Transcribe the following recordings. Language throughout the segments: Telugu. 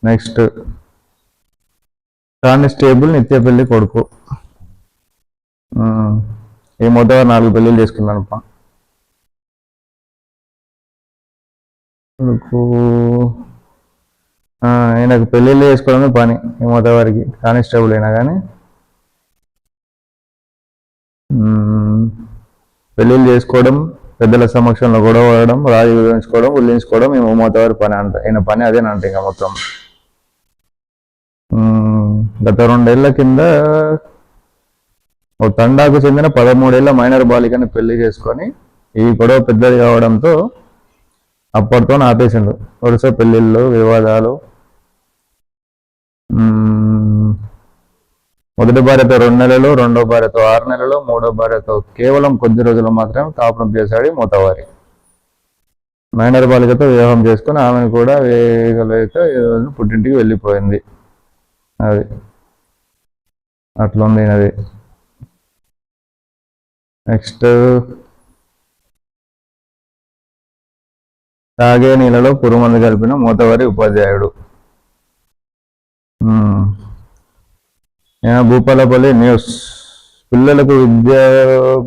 నెక్స్ట్ కానిస్టేబుల్ నిత్యపల్లి కొడుకు. ఈ మొదట 4 పెళ్ళిళ్ళు చేసుకున్నాను కొడుకు. ఆయనకు పెళ్ళిళ్ళు చేసుకోవడమే పని ఈ మొదటి కానిస్టేబుల్ అయినా కానీ. పెళ్ళిళ్ళు చేసుకోవడం, పెద్దల సమక్షంలో గొడవ పడడం, రాజు విధించుకోవడం, ఉల్లించుకోవడం ఈ మొదటి పని అంట. ఈయన పని అదేనంట ఇంకా మొత్తం. గత 2 ఏళ్ల కింద ఓ తండాకు చెందిన 13 ఏళ్ల మైనర్ బాలికని పెళ్లి చేసుకొని ఈ గొడవ పెద్దది కావడంతో అప్పటితో ఆపేసిండు. వరుస పెళ్లిళ్ళు, వివాదాలు. మొదటి భార్యతో 2 నెలలు, రెండో భార్యతో 6 నెలలు, మూడో భార్యతో కేవలం కొద్ది రోజులు మాత్రమే కాపురం చేశాడు మోతవారి. మైనర్ బాలికతో వివాహం చేసుకుని ఆమెను కూడా వేగలేక పుట్టింటికి వెళ్ళిపోయింది. అది అట్లుంది అది. నెక్స్ట్ తాగే నీళ్ళలో పురుమందు కలిపిన మోతవారి ఉపాధ్యాయుడు. భూపాలపల్లి న్యూస్. పిల్లలకు విద్యా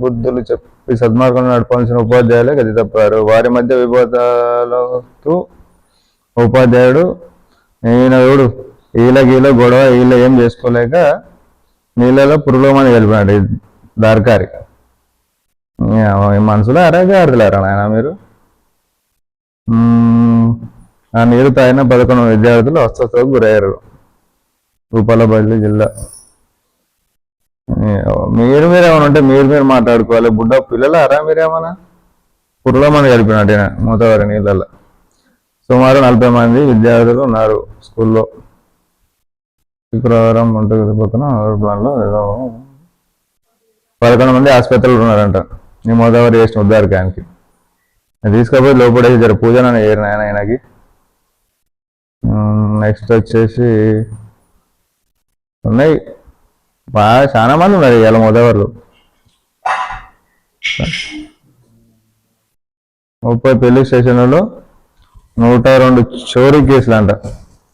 బుద్ధులు చెప్పి సద్మార్గంలో నడపాల్సిన ఉపాధ్యాయులే గది తప్పారు. వారి మధ్య వివాదాలతో ఉపాధ్యాయుడు ఈయనడు ఈల గొడవ ఈల ఏం చేసుకోలేక నీళ్ళలో పురుగులోమని కలిపినాడు దార్కారి. మనసులో అరేగా అర్థలేరా నాయన మీరు. ఆ నీరు తాగిన 11 విద్యార్థులు అస్వస్థతకు గురయ్యారు. భూపాలపల్లి జిల్లా. మీరేమన్నా ఉంటే మీరు మాట్లాడుకోవాలి. బుడ్డ పిల్లలు అరా మీరేమన్నా పురుగులోమని కలిపినాడు మోతవారి నీళ్ళలో. సుమారు 40 మంది విద్యార్థులు ఉన్నారు స్కూల్లో. శుక్రవారం వంటగది పక్కన ప్లాన్లో 11 మంది ఆసుపత్రులు ఉన్నారంట ఈ మోతవారి చేసిన ఉద్ధారకానికి. తీసుకపోయి లోపడేసి జర పూజన చేయరు నాయన ఆయనకి. నెక్స్ట్ వచ్చేసి ఉన్నాయి బాగా చాలా మంది ఉన్నారు ఇవాళ మోతవారులు. 30 పెళ్లి స్టేషన్లలో 102 చోరీ కేసులు అంట.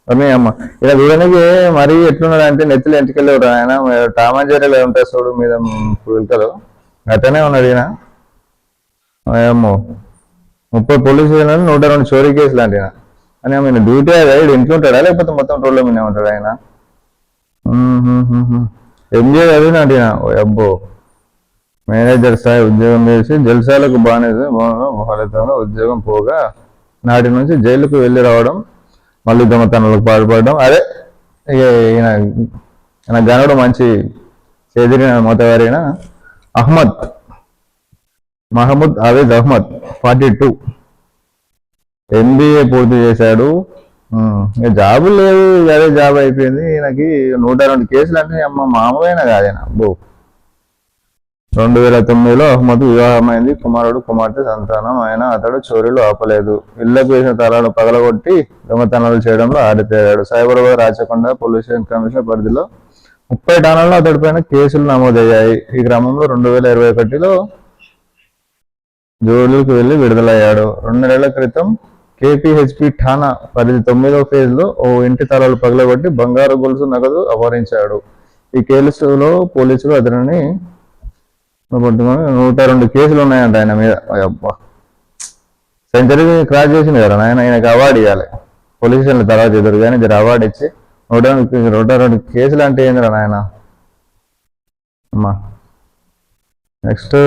అమ్మ ఇలా చూడడానికి మరీ ఎట్లున్నాడు అంటే నెత్తులు ఎంటికెళ్ళి ఆయన టామాజేరీలో ఉంటాయి చూడు మీద పుల్కలు అతనే ఉన్నాడు ఈయన. అమ్మో 30 పోలీస్ స్టేషన్లలో 102 చోరీ కేసులు అంటే అని ఆయన డ్యూటీ అయ్యాడు. ఇంట్లో ఉంటాడా లేకపోతే మొత్తం రోడ్ల మీద ఉంటాడు ఆయన. ఎంజే చదివినాడు ఈయన. అబ్బో మేనేజర్ స్థాయి ఉద్యోగం చేసి జల్సాలకు ఫలితంగా ఉద్యోగం పోగా నాటి నుంచి జైలుకు వెళ్ళి రావడం, మళ్ళీ దొంగతనాలకు పాల్పడడం. అదే ఈయన గనుడు మంచి చెదిరిన మోతవారైన మహమ్మద్ ఆవేద్ అహ్మద్ 42 MBA పూర్తి చేశాడు. జాబు లేదు, అదే జాబ్ అయిపోయింది ఈయనకి. 102 కేసులు అంటే అమ్మ మామూలైన కాదేనా. అబ్బో 2009లో అహ్మద్ వివాహమైంది. కుమారుడు కుమార్తె సంతానం. ఆయన అతడు చోరీలు ఆపలేదు. ఇళ్లకు వేసిన తాళాలు పగలగొట్టి దొంగతనాలు చేయడంలో ఆరితేరాడు. సైబరాబాద్ రాచకొండ పోలీస్ కమిషనర్ పరిధిలో 30 ఠాణాల్లో అతడిపైన కేసులు నమోదయ్యాయి. ఈ క్రమంలో 2021లో జోలుకు వెళ్లి విడుదలయ్యాడు. 2 నెలల క్రితం KPHP ఠాణా పరిధి 9వ ఫేజ్లో ఓ ఇంటి తాళాలు పగలగొట్టి బంగారు గొలుసు నగదు అపహరించాడు. ఈ కేసులో పోలీసులు అతనిని 102 కేసులు ఉన్నాయంట ఆయన మీద. అబ్బా సెంచరీ క్రాస్ చేసింది కదా ఆయన. ఆయనకి అవార్డు ఇవ్వాలి. పోలీస్ స్టేషన్ల తర్వాత ఎదురు కానీ జర అవార్డు ఇచ్చి 102 కేసులు అంటే ఏందిరా నాయన అమ్మా. నెక్స్ట్